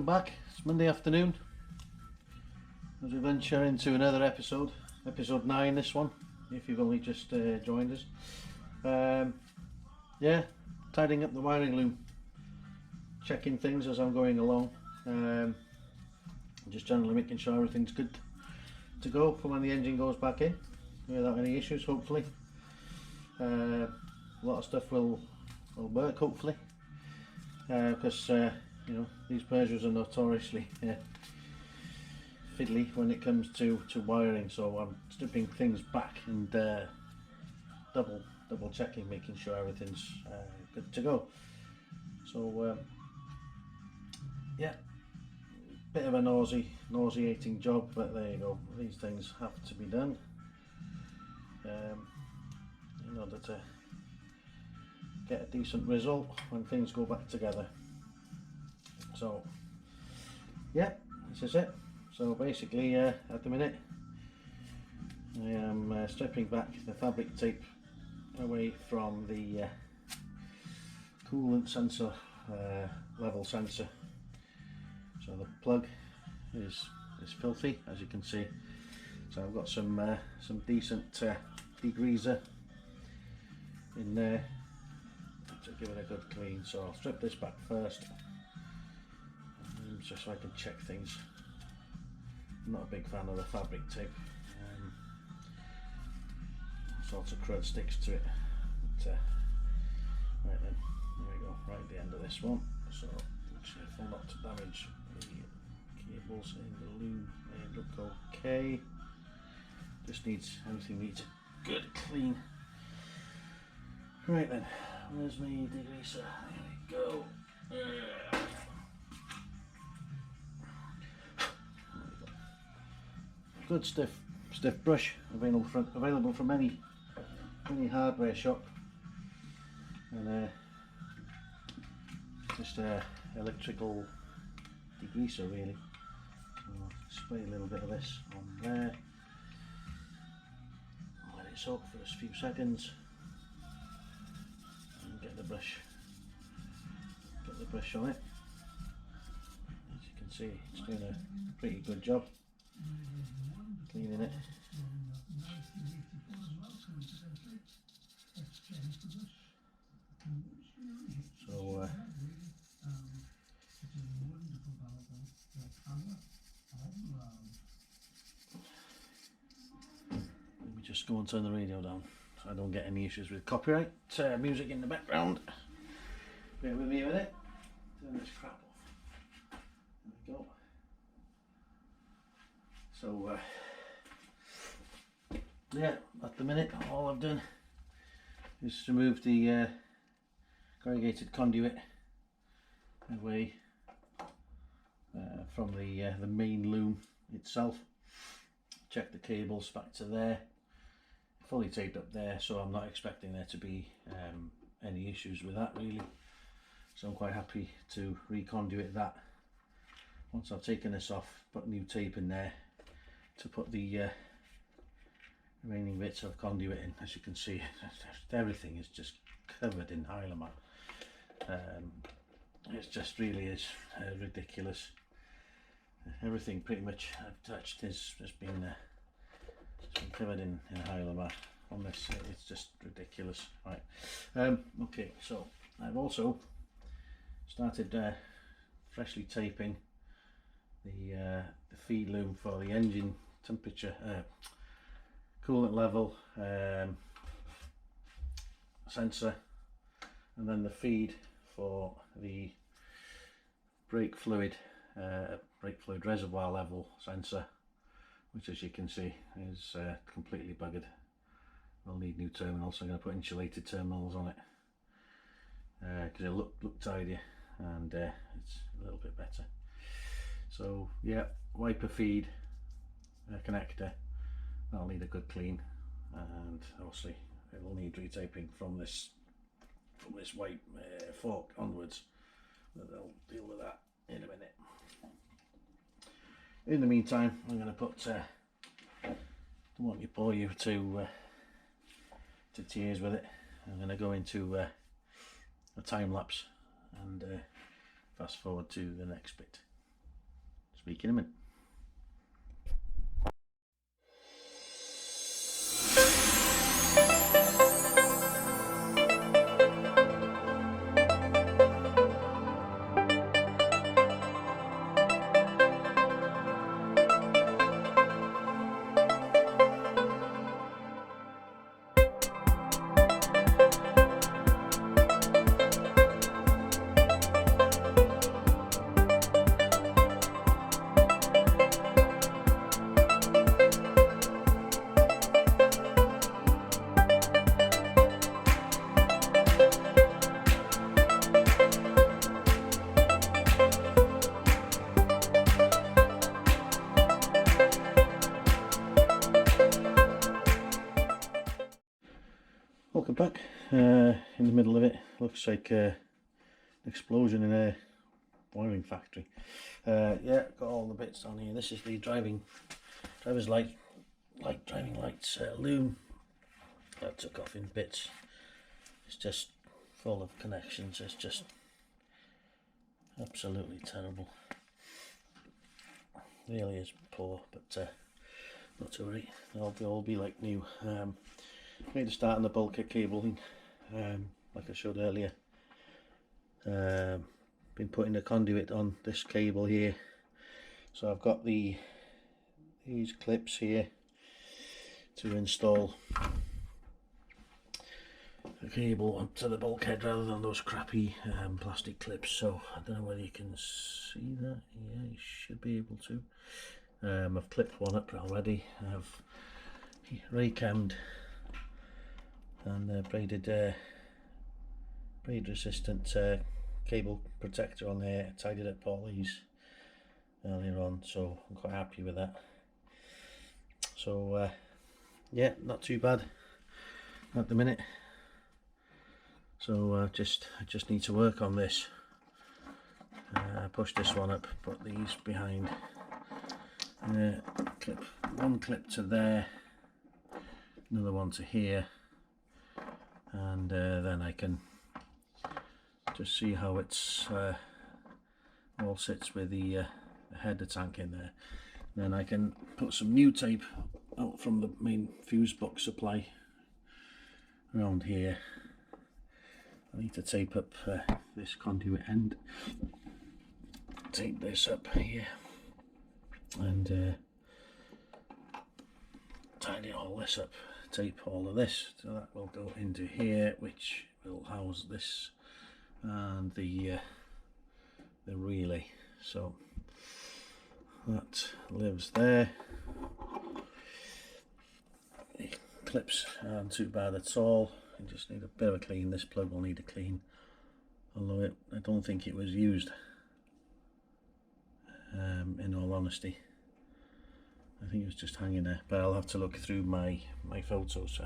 welcome back. It's Monday afternoon as we venture into another episode 9 this one, if you've only just joined us. Yeah, tidying up the wiring loom, checking things as I'm going along, just generally making sure everything's good to go for when the engine goes back in without any issues, hopefully. A lot of stuff will work, hopefully, because you know, these Peugeots are notoriously fiddly when it comes to wiring, so I'm stripping things back and double checking, making sure everything's good to go. So yeah, bit of a nauseating job, but there you go, these things have to be done in order to get a decent result when things go back together. So yeah, this is it. So basically at the minute I am stripping back the fabric tape away from the coolant sensor, level sensor. So the plug is filthy, as you can see. So I've got some decent degreaser in there to give it a good clean. So I'll strip this back first, just so I can check things. I'm not a big fan of the fabric tape. All sorts of crud sticks to it. But, right then, there we go, right at the end of this one. So be careful not to damage the cables in the loom. They look okay. Just needs, everything needs a good clean. Right then, where's my degreaser? There we go. Good stiff brush, available from any hardware shop, and just electrical degreaser really. I'll spray a little bit of this on there, let it soak for a few seconds, and get the brush on it. As you can see, it's doing a pretty good job cleaning it. So let me just go and turn the radio down so I don't get any issues with copyright music in the background. Bear with me a minute. Turn this crap off. There we go. So yeah, at the minute all I've done is remove the corrugated conduit away from the main loom itself. Check the cables back to there, fully taped up there, so I'm not expecting there to be any issues with that really. So I'm quite happy to reconduit that once I've taken this off, put new tape in there to put the remaining bits of conduit in. As you can see, everything is just covered in Hylaman. It just really is ridiculous. Everything pretty much I've touched has been covered in Hylaman on this. It's just ridiculous. Right. Okay, so I've also started freshly taping the feed loom for the engine temperature, coolant level sensor, and then the feed for the brake fluid reservoir level sensor, which, as you can see, is completely buggered. We'll need new terminals, so I'm going to put insulated terminals on it because it'll look tidier and it's a little bit better. So yeah, wiper feed connector, that'll need a good clean, and obviously it will need retaping from this white fork onwards, but they'll deal with that in a minute. In the meantime, I'm going to put don't want to bore you to tears with it. I'm going to go into a time lapse and fast forward to the next bit. Speak in a minute. Welcome back. In the middle of it, looks like an explosion in a wiring factory. Yeah, got all the bits on here. This is the driver's light driving lights loom that took off in bits. It's just full of connections. It's just absolutely terrible. Really is poor, but not to worry. They'll all be like new. Made a start on the bulkhead cabling, like I showed earlier. Been putting a conduit on this cable here, so I've got these clips here to install the cable onto the bulkhead rather than those crappy plastic clips. So I don't know whether you can see that. Yeah, you should be able to. I've clipped one up already. I've ray-cammed and braid resistant cable protector on there. I tidied up all these earlier on, so I'm quite happy with that. So yeah, not too bad at the minute. So I just need to work on this. Push this one up, put these behind, clip one clip to there, another one to here, and then I can just see how it's all sits with the header tank in there. Then I can put some new tape out from the main fuse box supply around here. I need to tape up this conduit end, tape this up here, and tidy all this up, tape all of this, so that will go into here, which will house this and the relay. So that lives there. The clips aren't too bad at all. You just need a bit of a clean. This plug will need a clean, although I don't think it was used, in all honesty. I think it was just hanging there, but I'll have to look through my photos,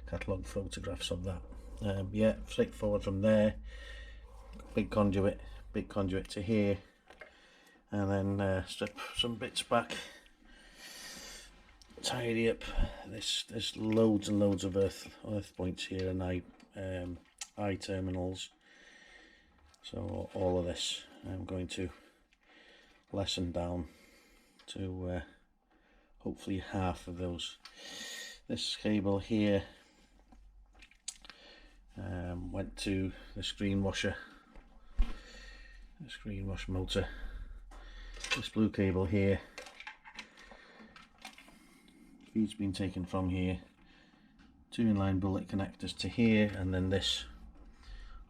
catalogue photographs of that. Yeah, straightforward from there. Big conduit to here, and then strip some bits back, tidy up this. There's loads and loads of earth points here and eye terminals, so all of this I'm going to lessen down to hopefully half of those. This cable here went to the screen washer, the screen wash motor. This blue cable here, feed's been taken from here, 2 inline bullet connectors to here, and then this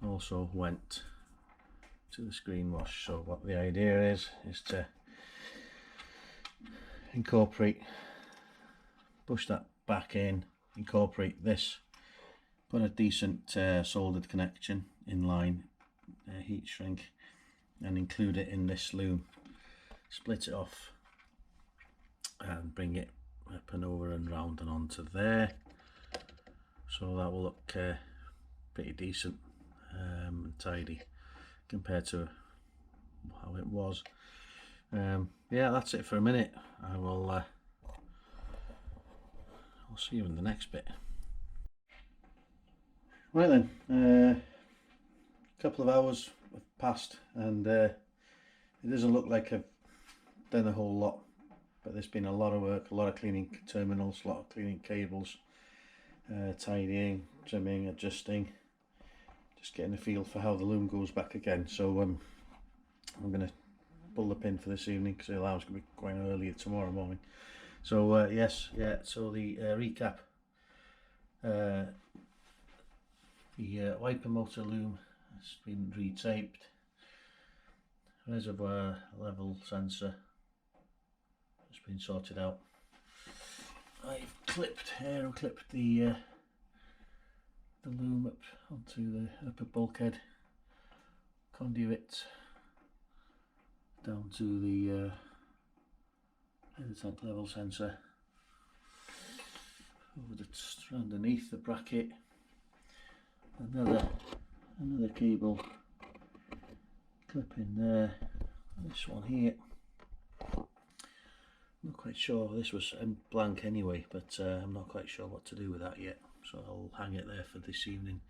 also went to the screen wash. So what the idea is to push that back in, incorporate this, put a decent soldered connection in line, heat shrink, and include it in this loom, split it off and bring it up and over and round and onto there. So that will look pretty decent and tidy compared to how it was. Yeah, that's it for a minute. I'll see you in the next bit. Right then, a couple of hours have passed, and it doesn't look like I've done a whole lot, but there's been a lot of work, a lot of cleaning terminals, a lot of cleaning cables, tidying, trimming, adjusting, just getting a feel for how the loom goes back again. So I'm going to pull the pin for this evening because the alarm's going to be going earlier tomorrow morning. So yes, yeah, so the recap, the wiper motor loom has been retaped, reservoir level sensor has been sorted out. I've aero clipped the loom up onto the upper bulkhead, conduit down to the tank level sensor, over underneath the bracket, another cable clip in there, this one here. I'm not quite sure, this was blank anyway, but I'm not quite sure what to do with that yet, so I'll hang it there for this evening.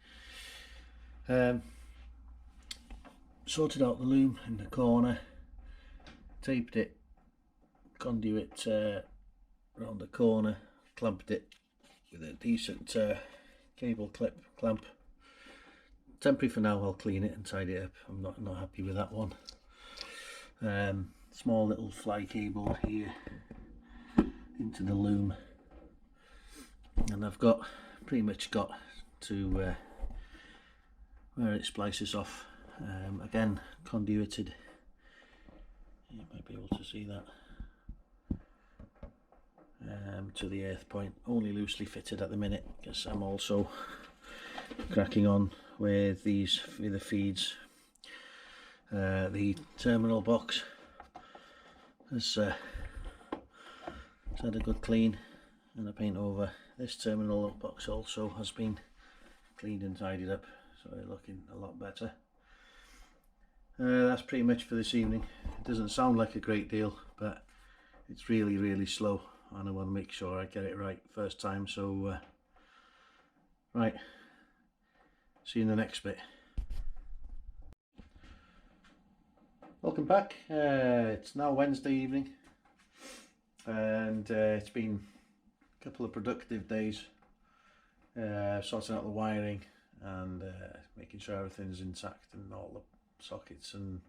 Sorted out the loom in the corner, taped it, conduit around the corner, clamped it with a decent cable clamp. Temporary for now, I'll clean it and tidy it up. I'm not happy with that one. Small little fly cable here into the loom, and I've pretty much got to where it splices off. Again, conduited. You might be able to see that. To the earth point, only loosely fitted at the minute because I'm also cracking on with the feeds. The terminal box has had a good clean and a paint over. This terminal box also has been cleaned and tidied up, so it's looking a lot better. That's pretty much for this evening. It doesn't sound like a great deal, but it's really slow, and I want to make sure I get it right first time. So right, see you in the next bit. Welcome back. It's now Wednesday evening, and it's been a couple of productive days sorting out the wiring and making sure everything's intact and all the sockets and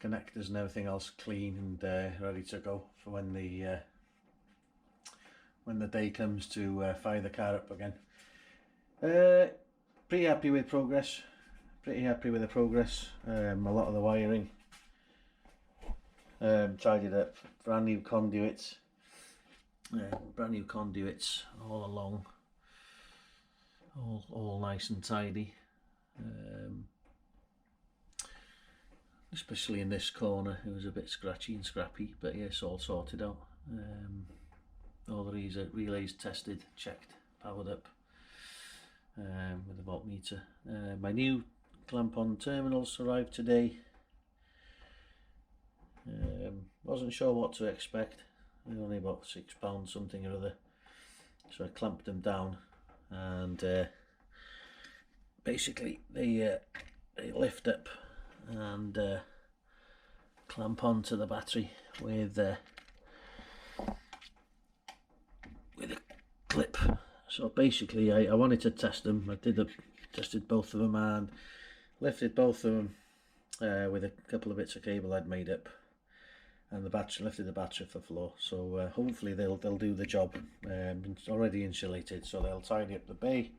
connectors and everything else clean and ready to go for when the day comes to fire the car up again. Pretty happy with progress. Pretty happy with the progress. A lot of the wiring tidied up, brand new conduits all along, all nice and tidy. Especially in this corner, it was a bit scratchy and scrappy, but yeah, it's all sorted out. All the relays tested, checked, powered up with the voltmeter. My new clamp-on terminals arrived today. Wasn't sure what to expect. They're only about £6 something or other, so I clamped them down, and basically they lift up and clamp onto the battery with a clip. So basically I wanted to test them. I tested both of them and lifted both of them with a couple of bits of cable I'd made up, and lifted the battery off the floor. So hopefully they'll do the job. It's already insulated, so they'll tidy up the bay.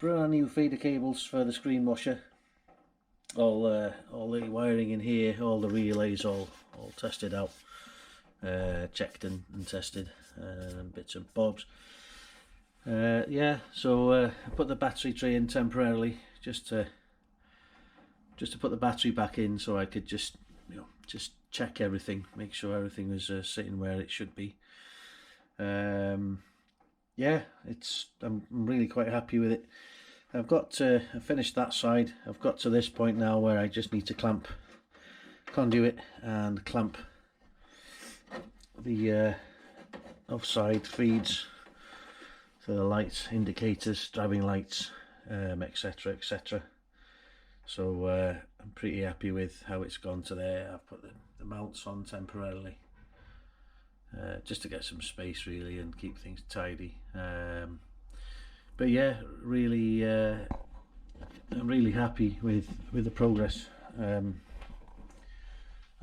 Brand new feeder cables for the screen washer. All the wiring in here, all the relays all tested out, checked and tested, bits and bobs. Yeah, so I put the battery tray in temporarily just to put the battery back in, so I could just check everything, make sure everything was sitting where it should be. Yeah, I'm really quite happy with it. I finished that side. I've got to this point now where I just need to clamp conduit and clamp the offside feeds, so the lights, indicators, driving lights, etc. So I'm pretty happy with how it's gone to there. I've put the mounts on temporarily, just to get some space really and keep things tidy. But yeah, really I'm really happy with the progress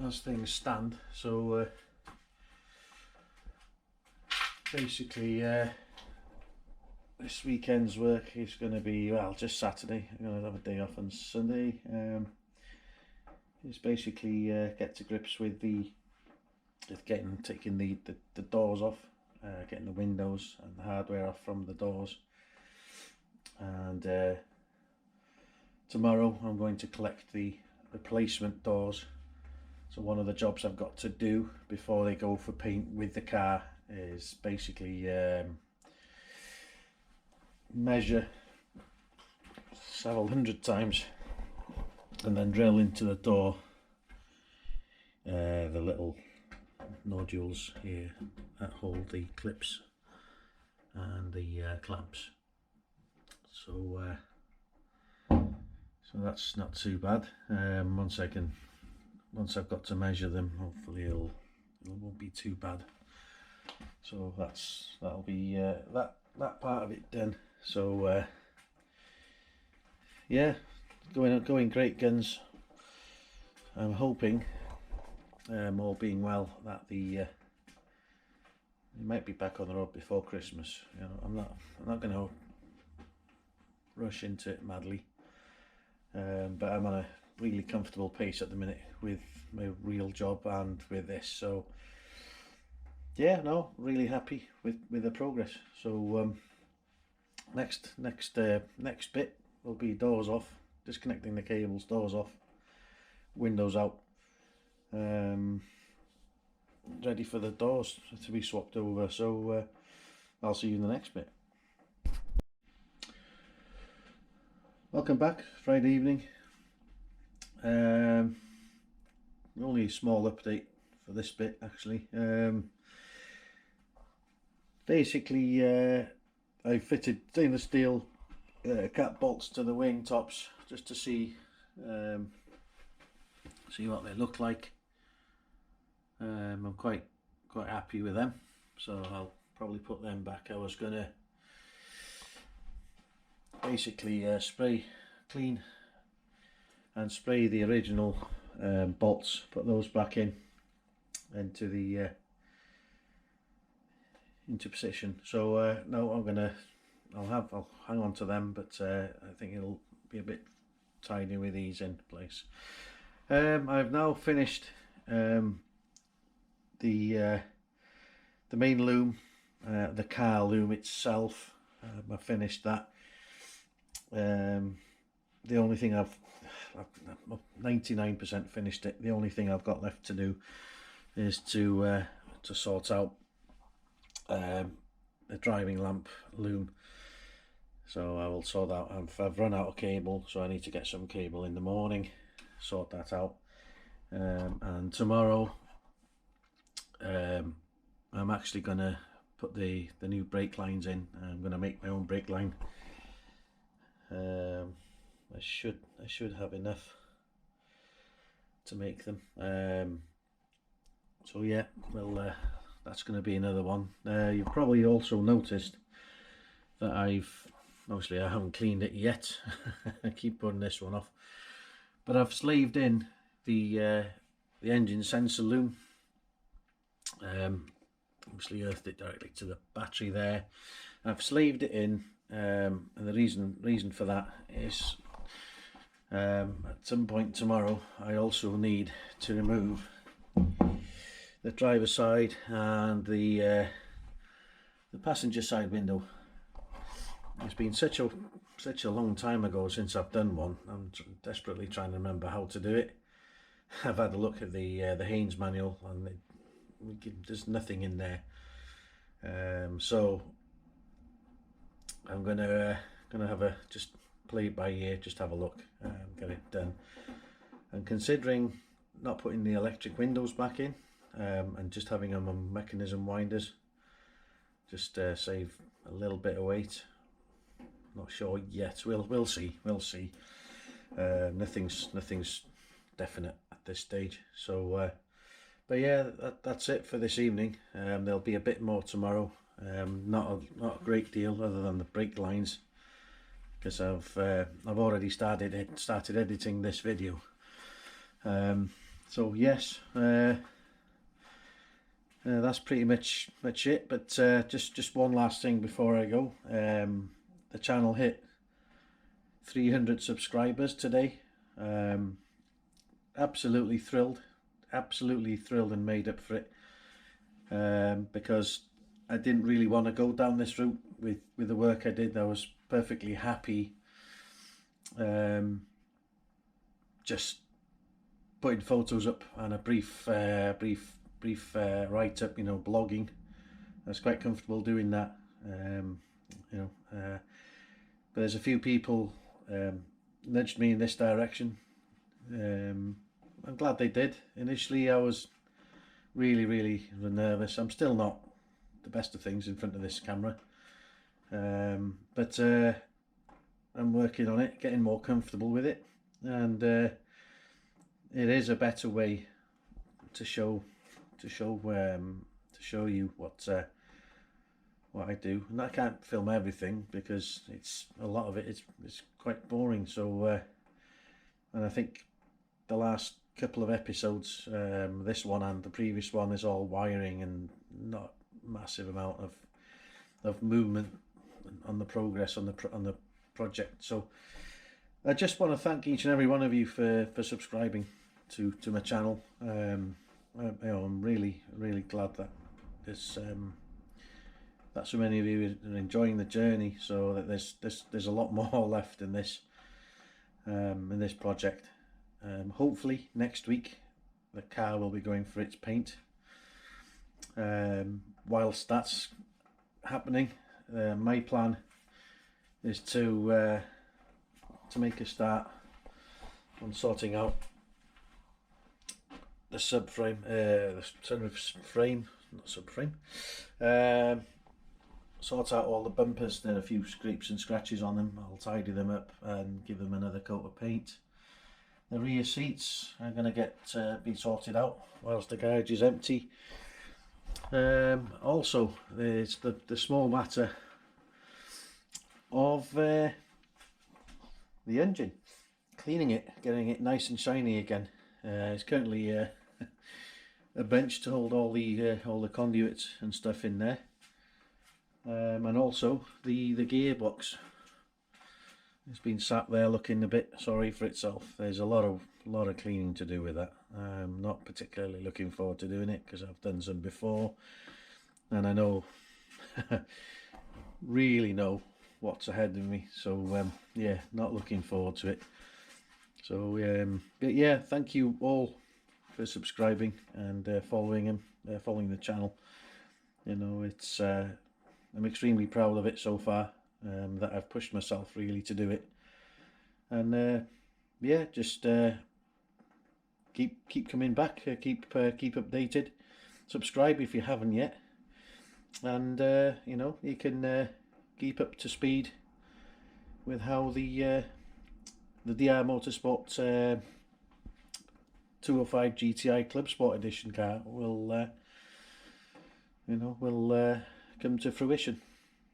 as things stand. So basically this weekend's work is going to be, well, just Saturday. I'm going to have a day off on Sunday. It's basically get to grips with taking the doors off, getting the windows and the hardware off from the doors, and tomorrow I'm going to collect the replacement doors. So one of the jobs I've got to do before they go for paint with the car is basically measure several hundred times and then drill into the door the little nodules here that hold the clips and the clamps. So that's not too bad. Once I've got to measure them, hopefully it won't be too bad. So that'll be that part of it done. So yeah, going great guns. I'm hoping, all being well, that you might be back on the road before Christmas. You know, I'm not going to rush into it madly, but I'm on a really comfortable pace at the minute with my real job and with this. So yeah, no, really happy with the progress. So next bit will be doors off, disconnecting the cables, doors off, windows out, ready for the doors to be swapped over. So I'll see you in the next bit. Welcome back, Friday evening. Only a small update for this bit actually. Basically I fitted stainless steel cap bolts to the wing tops just to see what they look like. I'm quite happy with them, so I'll probably put them back. I was gonna basically clean and spray the original bolts, put those back into the into position. So no, I'll hang on to them, but I think it'll be a bit tiny with these in place. I've now finished the main loom, the car loom itself. I finished that. The only thing I've 99% finished it. The only thing I've got left to do is to sort out the driving lamp loom. So I will sort out. I've run out of cable, so I need to get some cable in the morning, sort that out. And tomorrow I'm actually gonna put the new brake lines in. I'm gonna make my own brake line. I should have enough to make them. So yeah, well, that's going to be another one. You've probably also noticed that I haven't cleaned it yet. I keep putting this one off, but I've slaved in the engine sensor loom. Obviously earthed it directly to the battery there. I've slaved it in, and the reason for that is at some point tomorrow I also need to remove the driver's side and the passenger side window. It's been such a long time ago since I've done one. I'm desperately trying to remember how to do it. I've had a look at the Haynes manual and there's nothing in there. So I'm gonna have just play it by ear, just have a look, get it done. And considering not putting the electric windows back in, and just having them on mechanism winders, just save a little bit of weight. Not sure yet. We'll see. Nothing's definite at this stage. So But yeah, that's it for this evening. There'll be a bit more tomorrow. Not a great deal other than the brake lines, because I've already started editing this video. So yes, that's pretty much it. But just one last thing before I go. The channel hit 300 subscribers today. Absolutely thrilled and made up for it, because I didn't really want to go down this route with the work I did. I was perfectly happy just putting photos up and a brief write-up, you know, blogging. I was quite comfortable doing that, you know, but there's a few people nudged me in this direction. I'm glad they did. Initially I was really nervous. I'm still not the best of things in front of this camera, but I'm working on it, getting more comfortable with it, and it is a better way to show you what I do. And I can't film everything because a lot of it is quite boring. So and I think the last couple of episodes, this one and the previous one, is all wiring and not massive amount of movement on the progress on the project. So I just want to thank each and every one of you for subscribing to my channel. You know, I'm really glad that that so many of you are enjoying the journey. So that there's a lot more left in this project. Hopefully next week the car will be going for its paint. Whilst that's happening, my plan is to make a start on sorting out the subframe, the sunroof frame, not subframe. Sort out all the bumpers. There are a few scrapes and scratches on them. I'll tidy them up and give them another coat of paint. The rear seats are going to be sorted out whilst the garage is empty. Also, there's the small matter of the engine, cleaning it, getting it nice and shiny again. It's currently a bench to hold all the conduits and stuff in there, and also the gearbox. It's been sat there looking a bit sorry for itself. There's a lot of cleaning to do with that. I'm not particularly looking forward to doing it because I've done some before, and I know really know what's ahead of me. So yeah, not looking forward to it. So but yeah, thank you all for subscribing and following the channel. You know, it's I'm extremely proud of it so far. That I've pushed myself really to do it, and yeah, just keep coming back, keep updated, subscribe if you haven't yet, and you know, you can keep up to speed with how the DR Motorsport 205 GTi Clubsport Edition car will you know, will come to fruition.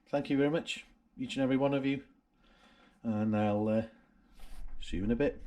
Thank you very much, each and every one of you, and I'll see you in a bit.